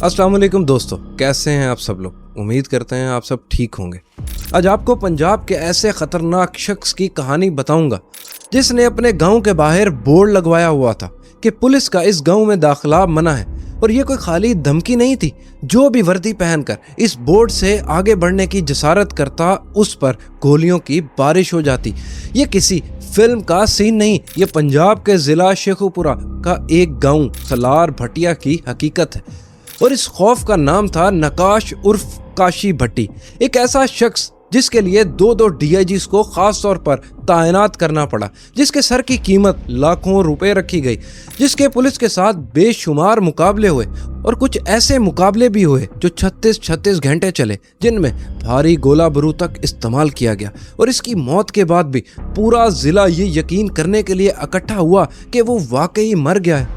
अस्सलाम वालेकुम दोस्तों, कैसे हैं आप सब लोग। उम्मीद करते हैं आप सब ठीक होंगे। आज आपको पंजाब के ऐसे ख़तरनाक शख्स की कहानी बताऊंगा जिसने अपने गांव के बाहर बोर्ड लगवाया हुआ था कि पुलिस का इस गांव में दाखिला मना है। और ये कोई खाली धमकी नहीं थी। जो भी वर्दी पहनकर इस बोर्ड से आगे बढ़ने की जसारत करता उस पर गोलियों की बारिश हो जाती। ये किसी फिल्म का सीन नहीं, ये पंजाब के ज़िला शेखुपुरा का एक गांव सलार भटिया की हकीकत है। और इस खौफ का नाम था नकाश उर्फ काशी भट्टी, एक ऐसा शख्स जिसके लिए दो डीआईजीज को खास तौर पर तैनात करना पड़ा, जिसके सर की कीमत लाखों रुपए रखी गई, जिसके पुलिस के साथ बेशुमार मुकाबले हुए और कुछ ऐसे मुकाबले भी हुए जो 36 घंटे चले, जिनमें भारी गोला बारूद तक इस्तेमाल किया गया। और इसकी मौत के बाद भी पूरा जिला ये यकीन करने के लिए इकट्ठा हुआ कि वो वाकई मर गया है।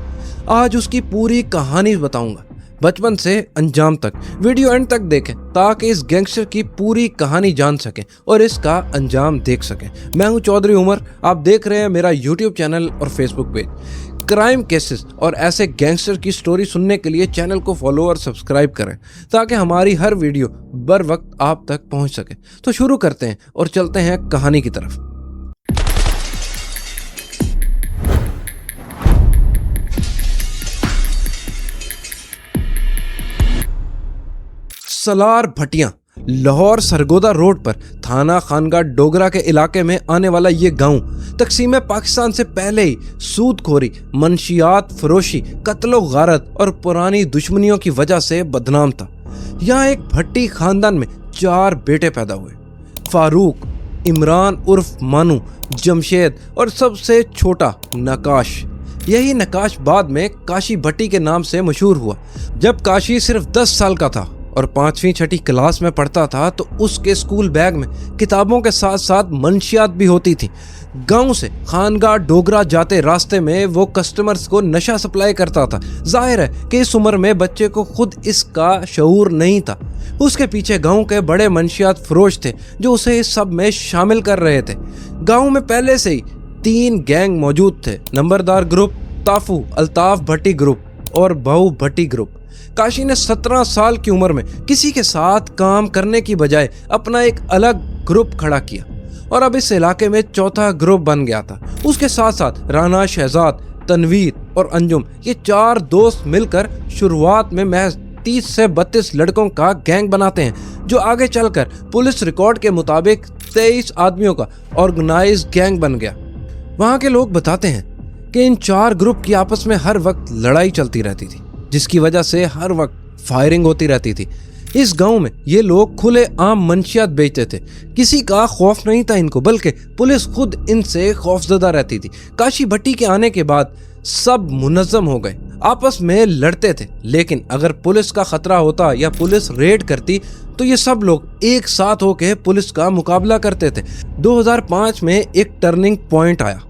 आज उसकी पूरी कहानी बताऊंगा, बचपन से अंजाम तक। वीडियो एंड तक देखें ताकि इस गैंगस्टर की पूरी कहानी जान सकें और इसका अंजाम देख सकें। मैं हूं चौधरी उमर, आप देख रहे हैं मेरा यूट्यूब चैनल और फेसबुक पेज। क्राइम केसेस और ऐसे गैंगस्टर की स्टोरी सुनने के लिए चैनल को फॉलो और सब्सक्राइब करें ताकि हमारी हर वीडियो बर वक्त आप तक पहुंच सके। तो शुरू करते हैं और चलते हैं कहानी की तरफ। सलार भटिया लाहौर सरगोदा रोड पर थाना खानगा डोगरा के इलाके में आने वाला ये गांव तकसीम पाकिस्तान से पहले ही सूदखोरी, मनशियात फरोशी, कत्लो गारत और पुरानी दुश्मनियों की वजह से बदनाम था। यहाँ एक भट्टी खानदान में 4 बेटे पैदा हुए, फारूक, इमरान उर्फ मानू, जमशेद और सबसे छोटा नकाश। यही नकाश बाद में काशी भट्टी के नाम से मशहूर हुआ। जब काशी सिर्फ 10 साल का था और 5वीं-6ठी क्लास में पढ़ता था तो उसके स्कूल बैग में किताबों के साथ साथ मंशियात भी होती थी। गांव से खानगा डोगरा जाते रास्ते में वो कस्टमर्स को नशा सप्लाई करता था। जाहिर है कि इस उम्र में बच्चे को खुद इसका शऊर नहीं था। उसके पीछे गांव के बड़े मंशियात फरोश थे जो उसे इस सब में शामिल कर रहे थे। गांव में पहले से ही 3 गैंग मौजूद थे, नंबरदार ग्रुप, ताफू अल्ताफ भट्टी ग्रुप और बहु भट्टी ग्रुप। काशी ने 17 साल की उम्र में किसी के साथ काम करने की बजाय अपना एक अलग ग्रुप खड़ा किया और अब इस इलाके में 4था ग्रुप बन गया था। उसके साथ साथ राना, शहजाद, तनवीर और अंजुम, ये 4 दोस्त मिलकर शुरुआत में महज 30 से 32 लड़कों का गैंग बनाते हैं, जो आगे चलकर पुलिस रिकॉर्ड के मुताबिक 23 आदमियों का ऑर्गेनाइज्ड गैंग बन गया। वहाँ के लोग बताते हैं कि इन 4 ग्रुप की आपस में हर वक्त लड़ाई चलती रहती थी, जिसकी वजह से हर वक्त फायरिंग होती रहती थी। इस गांव में ये लोग खुले आम मंशियात बेचते थे। किसी का खौफ नहीं था इनको, बल्कि पुलिस खुद इनसे खौफजदा रहती थी। काशी भट्टी के आने के बाद सब मुनज़्ज़म हो गए, आपस में लड़ते थे, लेकिन अगर पुलिस का खतरा होता या पुलिस रेड करती तो ये सब लोग एक साथ होकर पुलिस का मुकाबला करते थे। 2005 में एक टर्निंग पॉइंट आया।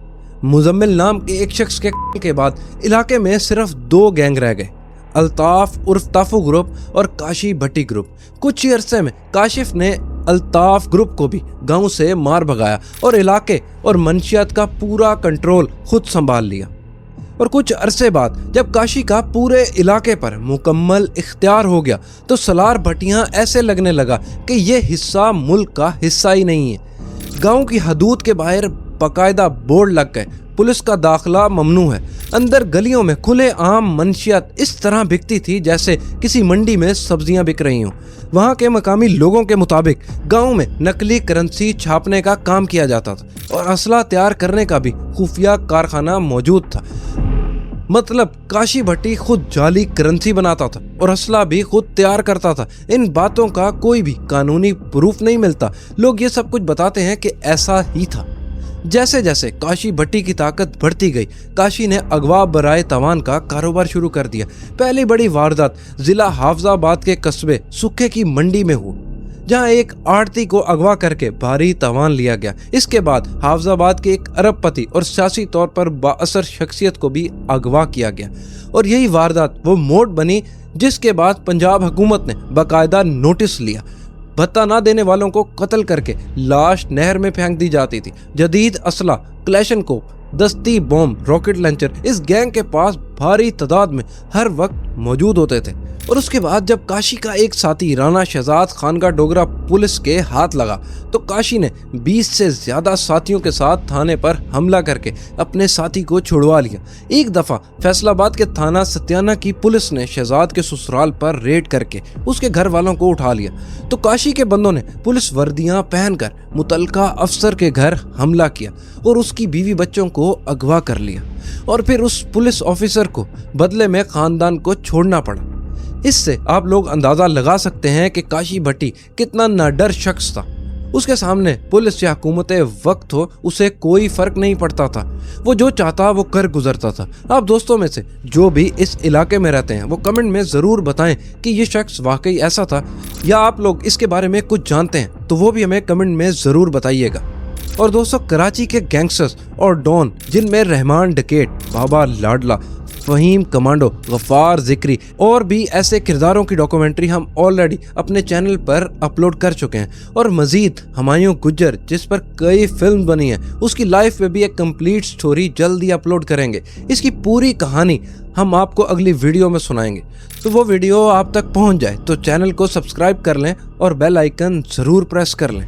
मुजम्मिल नाम के एक शख्स के बाद इलाके में सिर्फ 2 गैंग रह गए, अल्ताफ उर्फ ताफू ग्रुप और काशी भट्टी ग्रुप। कुछ ही अरसे में काशिफ ने अल्ताफ ग्रुप को भी गांव से मार भगाया और इलाके और मंशियात का पूरा कंट्रोल खुद संभाल लिया। और कुछ अरसे बाद जब काशी का पूरे इलाके पर मुकम्मल इख्तियार हो गया तो सलार भट्टियां ऐसे लगने लगा कि ये हिस्सा मुल्क का हिस्सा ही नहीं है। गांव की हदूद के बाहर बाकायदा बोर्ड लग गए, पुलिस का दाखिला ममनू है। अंदर गलियों में खुले आम मंशियात इस तरह बिकती थी जैसे किसी मंडी में सब्जियां बिक रही हों। वहाँ के मकामी लोगों के मुताबिक गांव में नकली करेंसी छापने का काम किया जाता था और असला तैयार करने का भी खुफिया कारखाना मौजूद था। मतलब काशी भट्टी खुद जाली करेंसी बनाता था और असला भी खुद तैयार करता था। इन बातों का कोई भी कानूनी प्रूफ नहीं मिलता। लोग ये सब कुछ बताते हैं कि ऐसा ही था। जैसे जैसे काशी भट्टी की ताकत बढ़ती गई, काशी ने अगवा बराए तवान का कारोबार शुरू कर दिया। पहली बड़ी वारदात जिला हाफजाबाद के कस्बे सुखे की मंडी में हुई, जहां एक आड़ती को अगवा करके भारी तवान लिया गया। इसके बाद हाफजाबाद के एक अरबपति और सियासी तौर पर बाअसर शख्सियत को भी अगवा किया गया। और यही वारदात वो मोड़ बनी जिसके बाद पंजाब हुकूमत ने बाकायदा नोटिस लिया। भत्ता ना देने वालों को कत्ल करके लाश नहर में फेंक दी जाती थी। जदीद असला, क्लैशनकोप, दस्ती बॉम्ब, रॉकेट लॉन्चर इस गैंग के पास भारी तादाद में हर वक्त मौजूद होते थे। और उसके बाद जब काशी का एक साथी राणा शहजाद खान का डोगरा पुलिस के हाथ लगा तो काशी ने 20 से ज्यादा साथियों के साथ थाने पर हमला करके अपने साथी को छुड़वा लिया। एक दफा फैसलाबाद के थाना सत्याना की पुलिस ने शहजाद के ससुराल पर रेड करके उसके घर वालों को उठा लिया तो काशी के बंदों ने पुलिस वर्दियां पहनकर मुतलका अफसर के घर हमला किया और उसकी बीवी बच्चों को अगवा कर लिया और फिर उस पुलिस ऑफिसर को बदले में खानदान को छोड़ना पड़ा। इससे आप लोग अंदाजा लगा सकते हैं कि काशी भट्टी कितना नाडर शख्स था। उसके सामने पुलिस या हुकूमत वक्त हो उसे कोई फर्क नहीं पड़ता था, वो जो चाहता वो कर गुजरता था। आप दोस्तों में से जो भी इस इलाके में रहते हैं वो कमेंट में ज़रूर बताएं कि ये शख्स वाकई ऐसा था या आप लोग इसके बारे में कुछ जानते हैं तो वो भी हमें कमेंट में ज़रूर बताइएगा। और दोस्तों, कराची के गैंगस्टर्स और डॉन जिनमें रहमान डकैत, बाबा लाडला, फहीम कमांडो, गफ्फार जिक्री और भी ऐसे किरदारों की डॉक्यूमेंट्री हम ऑलरेडी अपने चैनल पर अपलोड कर चुके हैं और मजीद हुमायूं गुज्जर जिस पर कई फिल्म बनी है उसकी लाइफ में भी एक कंप्लीट स्टोरी जल्दी अपलोड करेंगे। इसकी पूरी कहानी हम आपको अगली वीडियो में सुनाएंगे, तो वो वीडियो आप तक पहुंच जाए तो चैनल को सब्सक्राइब कर लें और बेल आइकन जरूर प्रेस कर लें।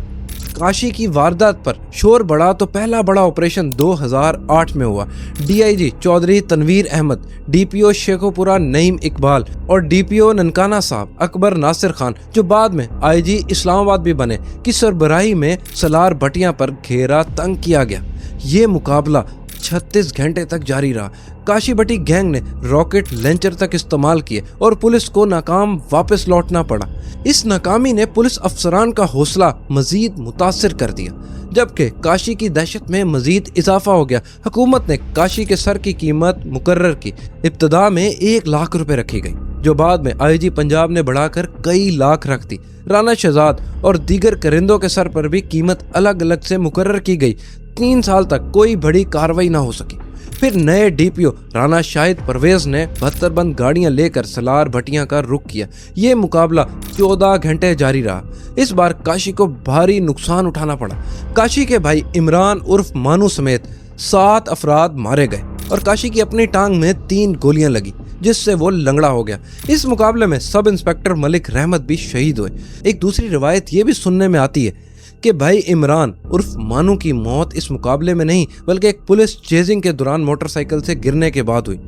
काशी की वारदात पर शोर बढ़ा तो पहला बड़ा ऑपरेशन 2008 में हुआ। डीआईजी चौधरी तनवीर अहमद, डीपीओ शेखोपुरा नईम इकबाल और डीपीओ ननकाना साहब अकबर नासिर खान जो बाद में आईजी इस्लामाबाद भी बने की सरबराही में सलार भटिया पर घेरा तंग किया गया। ये मुकाबला 36 घंटे तक जारी रहा। काशी भट्टी गैंग ने रॉकेट लॉन्चर तक इस्तेमाल किए और पुलिस को नाकाम वापस लौटना पड़ा। इस नाकामी ने पुलिस अफसरान का हौसला मजीद मुतासिर कर दिया, जबकि काशी की दहशत में मजीद इजाफा हो गया। हुकूमत ने काशी के सर की कीमत मुकर्रर की। इब्तदा में 1 लाख रुपए रखी गई जो बाद में आईजी पंजाब ने बढ़ाकर कई लाख रख दी। राणा शहजाद और दीगर करिंदों के सर पर भी कीमत अलग अलग से मुकर्रर की गई। 3 साल तक कोई बड़ी कार्रवाई ना हो सकी। फिर नए डीपीओ राणा शाहिद परवेज ने 72 बंद गाड़ियां लेकर सलार भटिया का रुख किया। ये मुकाबला 14 घंटे जारी रहा। इस बार काशी को भारी नुकसान उठाना पड़ा। काशी के भाई इमरान उर्फ मानू समेत 7 अफराद मारे गए और काशी की अपनी टांग में 3 गोलियां लगी जिससे वो लंगड़ा हो गया। इस मुकाबले में सब इंस्पेक्टर मलिक रहमत भी शहीद हुए। एक दूसरी रिवायत ये भी सुनने में आती है कि भाई इमरान उर्फ मानू की मौत इस मुकाबले में नहीं बल्कि एक पुलिस चेजिंग के दौरान मोटरसाइकिल से गिरने के बाद हुई।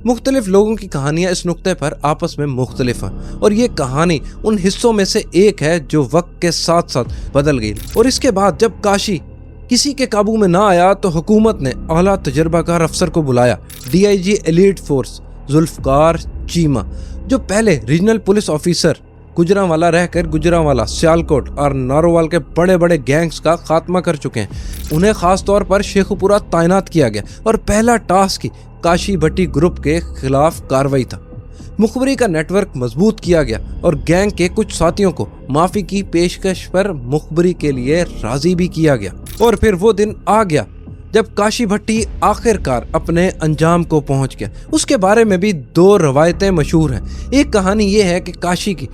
मुख्तलिफ लोगों की कहानियां इस नुक्ते पर आपस में मुख्तलिफ हैं और ये कहानी उन हिस्सों में से एक है जो वक्त के साथ साथ बदल गई। और इसके बाद जब काशी किसी के काबू में ना आया तो हुकूमत ने आला तजर्बाकार अफसर को बुलाया। DIG elite force Zulfikar Cheema जो पहले रीजनल पुलिस ऑफिसर गुजरांवाला रहकर गुजरांवाला, सियालकोट और नारोवाल के बड़े बड़े गैंग्स का खात्मा कर चुके हैं, उन्हें खास तौर पर शेखुपुरा तैनात किया गया और पहला टास्क ही काशी भट्टी ग्रुप के खिलाफ कार्रवाई था। मुखबरी का नेटवर्क मजबूत किया गया और गैंग के कुछ साथियों को माफी की पेशकश पर मुखबरी के लिए राजी भी किया गया। और फिर वो दिन आ गया जब काशी भट्टी आखिरकार अपने अंजाम को पहुंच गया। उसके बारे में भी 2 रवायतें मशहूर हैं। एक कहानी ये है कि काशी की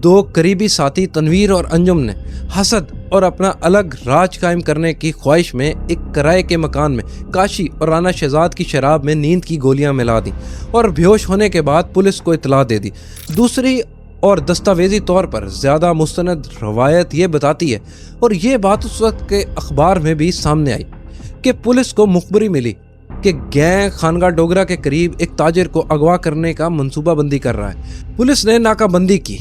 2 करीबी साथी तनवीर और अंजुम ने हसद और अपना अलग राज कायम करने की ख्वाहिश में एक किराए के मकान में काशी और राणा शहजाद की शराब में नींद की गोलियां मिला दी और बेहोश होने के बाद पुलिस को इतला दे दी। दूसरी और दस्तावेजी तौर पर ज़्यादा मुस्तनद रवायत ये बताती है और ये बात उस वक्त के अखबार में भी सामने आई कि पुलिस को मुखबरी मिली कि गैंग खानगा डोगरा के करीब एक ताजिर को अगवा करने का मंसूबाबंदी कर रहा है। पुलिस ने नाकाबंदी की।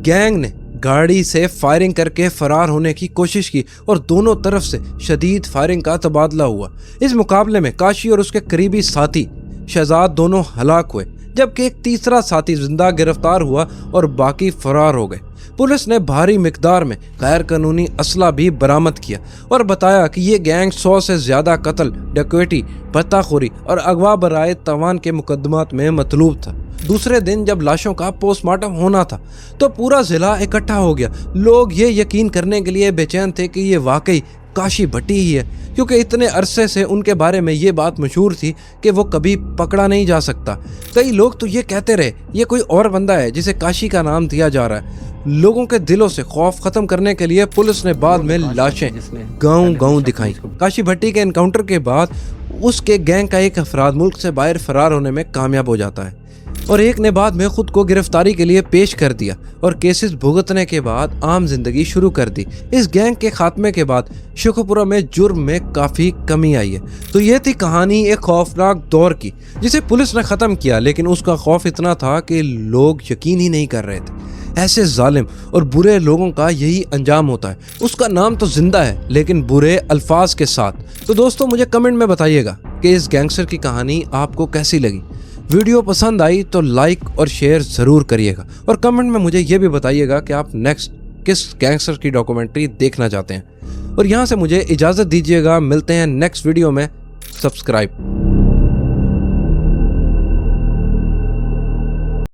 गैंग ने गाड़ी से फायरिंग करके फरार होने की कोशिश की और दोनों तरफ से शदीद फायरिंग का तबादला हुआ। इस मुकाबले में काशी और उसके करीबी साथी शहजाद दोनों हलाक हुए, जबकि एक तीसरा साथी जिंदा गिरफ्तार हुआ और बाकी फरार हो गए। पुलिस ने भारी मिकदार में गैर कानूनी असला भी बरामद किया और बताया कि ये गैंग 100 से ज्यादा कत्ल, डकैती, पत्ताखोरी और अगवा बराए तवान के मुकदमात में मतलूब था। दूसरे दिन जब लाशों का पोस्टमार्टम होना था तो पूरा जिला इकट्ठा हो गया। लोग ये यकीन करने के लिए बेचैन थे कि ये वाकई काशी भट्टी ही है, क्योंकि इतने अरसे से उनके बारे में ये बात मशहूर थी कि वो कभी पकड़ा नहीं जा सकता। कई लोग तो ये कहते रहे ये कोई और बंदा है जिसे काशी का नाम दिया जा रहा है। लोगों के दिलों से खौफ खत्म करने के लिए पुलिस ने बाद में लाशें गांव दिखाई। काशी भट्टी के एनकाउंटर के बाद उसके गैंग का एक अफराद मुल्क से बाहर फरार होने में कामयाब हो जाता है। और एक ने बाद में खुद को गिरफ्तारी के लिए पेश कर दिया और केसेस भुगतने के बाद आम जिंदगी शुरू कर दी। इस गैंग के खात्मे के बाद शेखोपुरा में जुर्म में काफी कमी आई है। तो ये थी कहानी एक खौफनाक दौर की जिसे पुलिस ने खत्म किया, लेकिन उसका खौफ इतना था कि लोग यकीन ही नहीं कर रहे थे। ऐसे जालिम और बुरे लोगों का यही अंजाम होता है। उसका नाम तो जिंदा है लेकिन बुरे अल्फाज के साथ। तो दोस्तों मुझे कमेंट में बताइएगा कि इस गैंगस्टर की कहानी आपको कैसी लगी। वीडियो पसंद आई तो लाइक और शेयर ज़रूर करिएगा और कमेंट में मुझे ये भी बताइएगा कि आप नेक्स्ट किस गैंगस्टर की डॉक्यूमेंट्री देखना चाहते हैं। और यहाँ से मुझे इजाज़त दीजिएगा, मिलते हैं नेक्स्ट वीडियो में। सब्सक्राइब।